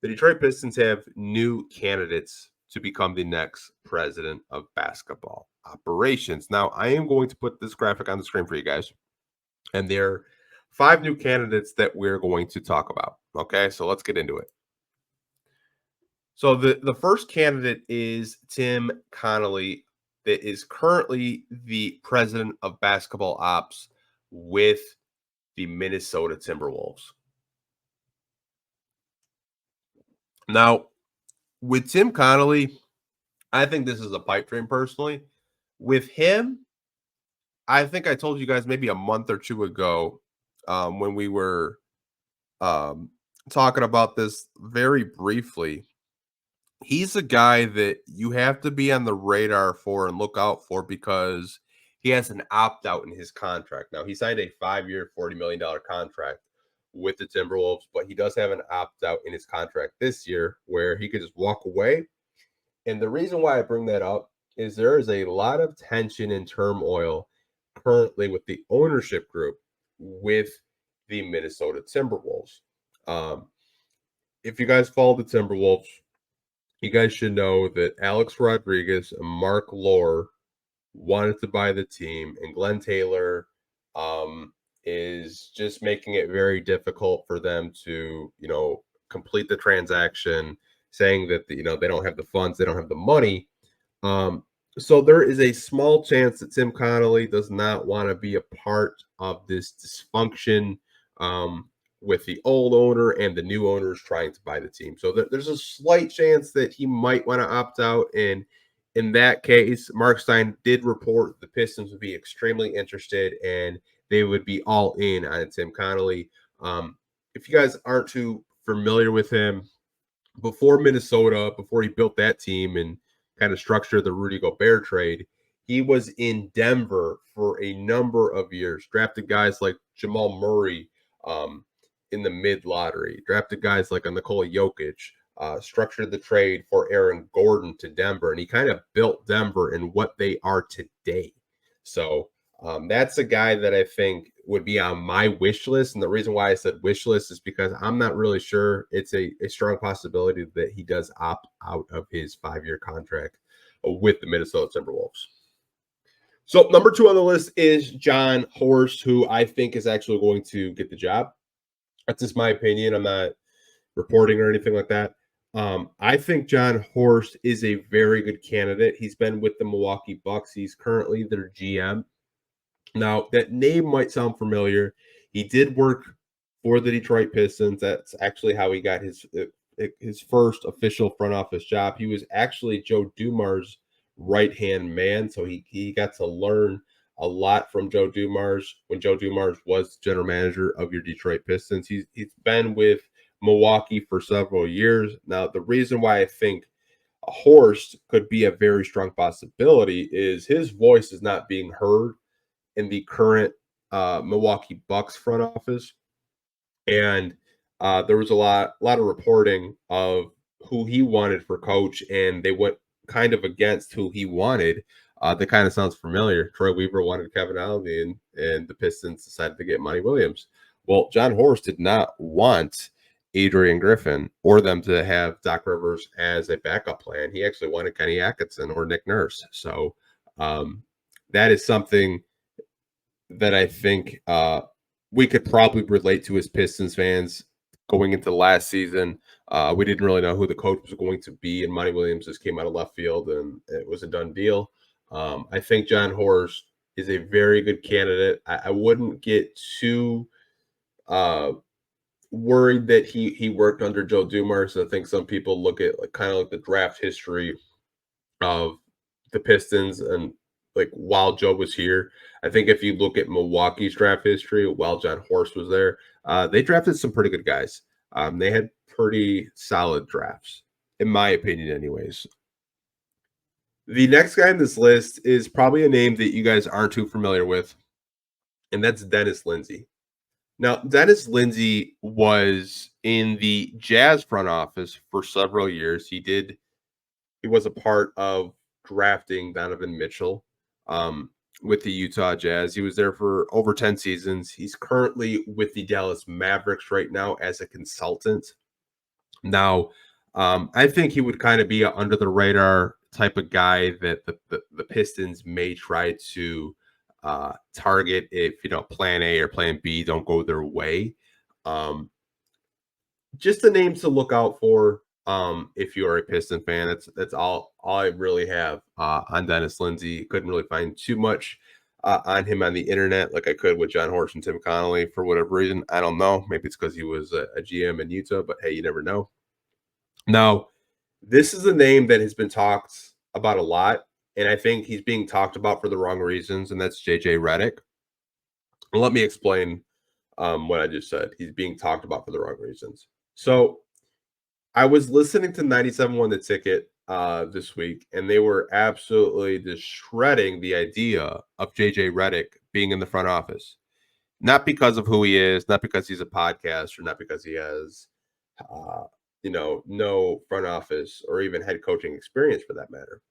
The Detroit Pistons have new candidates to become the next president of basketball operations. Now, I am going to put this graphic on the screen for you guys, and there are 5 new candidates that we're going to talk about. Okay, so let's get into it. So the first candidate is Tim Connelly, that is currently the president of basketball ops with the Minnesota Timberwolves. Now, with Tim Connelly, I think this is a pipe dream personally. With him, I think I told you guys maybe a month or two ago when we were um, talking about this very briefly. He's a guy that you have to be on the radar for and look out for because he has an opt out in his contract. Now, he signed a 5-year, $40 million contract with the Timberwolves, but he does have an opt out in his contract this year where he could just walk away. And the reason why I bring that up is there is a lot of tension and turmoil currently with the ownership group with the Minnesota Timberwolves. Um, if you guys follow the Timberwolves, you guys should know that Alex Rodriguez and Mark Lohr wanted to buy the team, and Glenn Taylor is just making it very difficult for them to, complete the transaction, saying that they don't have the funds, they don't have the money. So there is a small chance that Tim Connelly does not want to be a part of this dysfunction. With the old owner and the new owners trying to buy the team. So there's a slight chance that he might want to opt out. And in that case, Mark Stein did report the Pistons would be extremely interested and they would be all in on Tim Connelly. If you guys aren't too familiar with him, before Minnesota, before he built that team and kind of structured the Rudy Gobert trade, he was in Denver for a number of years, drafted guys like Jamal Murray, in the mid lottery, drafted guys like a Nikola Jokic, structured the trade for Aaron Gordon to Denver, and he kind of built Denver in what they are today. So that's a guy that I think would be on my wish list. And the reason why I said wish list is because I'm not really sure. It's a strong possibility that he does opt out of his 5-year contract with the Minnesota Timberwolves. So number 2 on the list is Jon Horst, who I think is actually going to get the job. That's just my opinion. I'm not reporting or anything like that. I think Jon Horst is a very good candidate. He's been with the Milwaukee Bucks. He's currently their GM. Now, that name might sound familiar. He did work for the Detroit Pistons. That's actually how he got his first official front office job. He was actually Joe Dumars' right-hand man, so he got to learn a lot from Joe Dumars when Joe Dumars was general manager of your Detroit Pistons. He's been with Milwaukee for several years. Now, the reason why I think Horst could be a very strong possibility is his voice is not being heard in the current Milwaukee Bucks front office. And there was a lot of reporting of who he wanted for coach, and they went kind of against who he wanted. That kind of sounds familiar. Troy Weaver wanted Kevin Allen, and the Pistons decided to get Monty Williams. Well, Jon Horst did not want Adrian Griffin or them to have Doc Rivers as a backup plan. He actually wanted Kenny Atkinson or Nick Nurse. So that is something that I think we could probably relate to as Pistons fans going into last season. We didn't really know who the coach was going to be, and Monty Williams just came out of left field, and it was a done deal. I think Jon Horst is a very good candidate. I wouldn't get too worried that he worked under Joe Dumars. I think some people look at kind of like the draft history of the Pistons and like while Joe was here. I think if you look at Milwaukee's draft history while Jon Horst was there, they drafted some pretty good guys. They had pretty solid drafts, in my opinion, anyways. The next guy on this list is probably a name that you guys aren't too familiar with, and that's Dennis Lindsay. Now, Dennis Lindsay was in the Jazz front office for several years. He was a part of drafting Donovan Mitchell with the Utah Jazz. He was there for over 10 seasons. He's currently with the Dallas Mavericks right now as a consultant. Now, I think he would kind of be an under the radar type of guy that the Pistons may try to target if plan A or plan B don't go their way. Um, just the names to look out for if you're a Piston fan. That's all I really have on Dennis Lindsay. Couldn't really find too much on him on the internet like I could with John Horst and Tim Connelly for whatever reason. I don't know. Maybe it's because he was a GM in Utah, but hey, you never know. Now, this is a name that has been talked about a lot, and I think he's being talked about for the wrong reasons, and that's JJ Redick. Let me explain what I just said. He's being talked about for the wrong reasons. So I was listening to 97.1 The Ticket this week, and they were absolutely just shredding the idea of JJ Redick being in the front office. Not because of who he is, not because he's a podcaster, not because he has, no front office or even head coaching experience for that matter.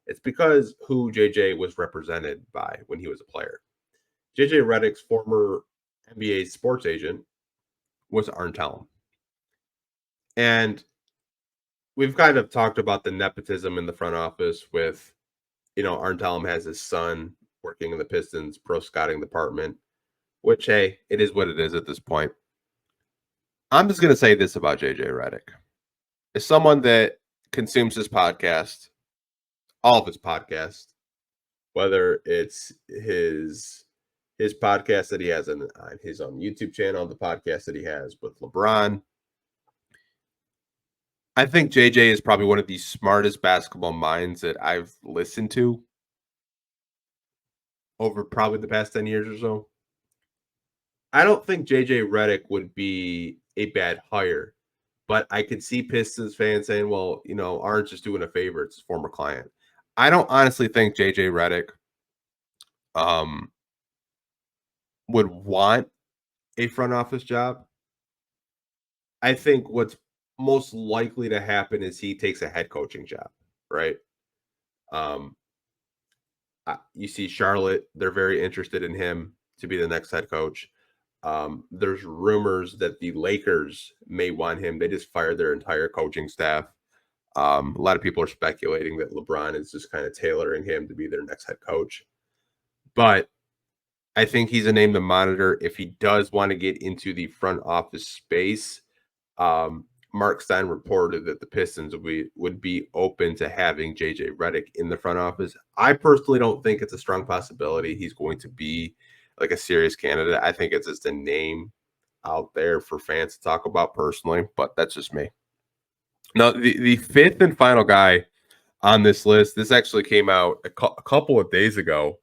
It's because who JJ was represented by when he was a player. JJ Redick's former NBA sports agent was Arn Tellem. And we've kind of talked about the nepotism in the front office with, Arn Tellem has his son working in the Pistons pro scouting department, which, hey, it is what it is at this point. I'm just going to say this about JJ Redick. As someone that consumes his podcast, all of his podcasts, whether it's his podcast that he has on his own YouTube channel, the podcast that he has with LeBron, I think JJ is probably one of the smartest basketball minds that I've listened to over probably the past 10 years or so. I don't think JJ Redick would be a bad hire, but I could see Pistons fans saying, well, Arn's just doing a favor. It's his former client. I don't honestly think JJ Redick would want a front office job. I think what's most likely to happen is he takes a head coaching job, right? You see Charlotte, they're very interested in him to be the next head coach. There's rumors that the Lakers may want him. They just fired their entire coaching staff. A lot of people are speculating that LeBron is just kind of tailoring him to be their next head coach. But I think he's a name to monitor if he does want to get into the front office space. Mark Stein reported that the Pistons would be open to having JJ Redick in the front office. I personally don't think it's a strong possibility he's going to be like a serious candidate. I think it's just a name out there for fans to talk about personally, but that's just me. Now, the fifth and final guy on this list, this actually came out a couple of days ago,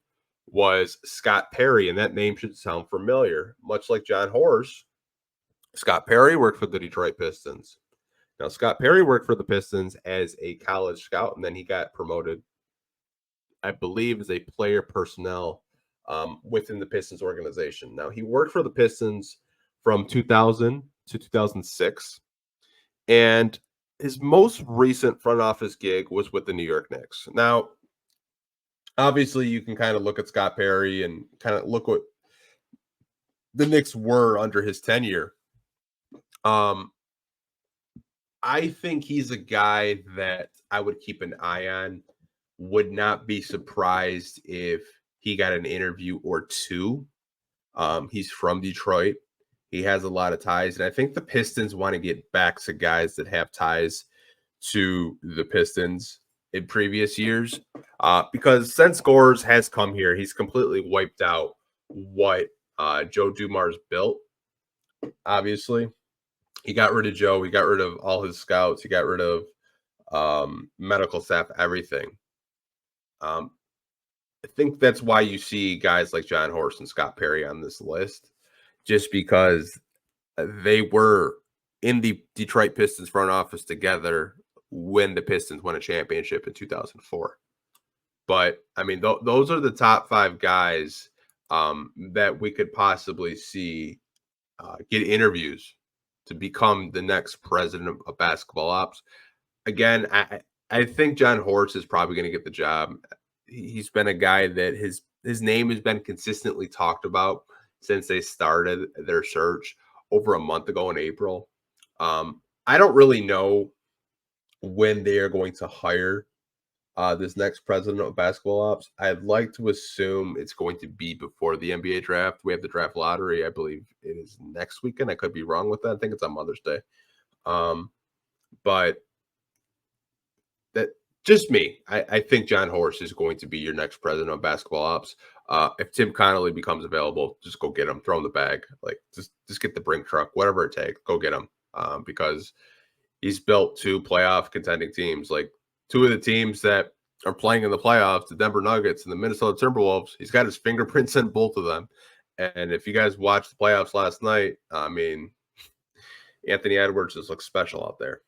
was Scott Perry, and that name should sound familiar. Much like John Horst, Scott Perry worked for the Detroit Pistons. Now, Scott Perry worked for the Pistons as a college scout, and then he got promoted, I believe, as a player personnel within the Pistons organization. Now, he worked for the Pistons from 2000 to 2006, and his most recent front office gig was with the New York Knicks. Now, obviously, you can kind of look at Scott Perry and kind of look what the Knicks were under his tenure. I think he's a guy that I would keep an eye on. Would not be surprised if he got an interview or two. He's from Detroit. He has a lot of ties. And I think the Pistons want to get back to guys that have ties to the Pistons in previous years. Because since Gores has come here, he's completely wiped out what Joe Dumars built, obviously. He got rid of Joe. He got rid of all his scouts. He got rid of medical staff, everything. I think that's why you see guys like John Horst and Scott Perry on this list, just because they were in the Detroit Pistons front office together when the Pistons won a championship in 2004. But, I mean, those are the top five guys that we could possibly see get interviews to become the next president of basketball ops. Again, I think John Horst is probably going to get the job. He's been a guy that his name has been consistently talked about since they started their search over a month ago in April. I don't really know when they are going to hire this next president of basketball ops. I'd like to assume it's going to be before the NBA draft. We have the draft lottery. I believe it is next weekend. I could be wrong with that. I think it's on Mother's Day. But that just me. I think John Horst is going to be your next president of basketball ops. If Tim Connelly becomes available, just go get him. Throw him the bag. Like just get the brink truck, whatever it takes. Go get him. Because he's built 2 playoff contending teams. Like 2 of the teams that are playing in the playoffs, the Denver Nuggets and the Minnesota Timberwolves. He's got his fingerprints in both of them. And if you guys watched the playoffs last night, I mean, Anthony Edwards just looks special out there.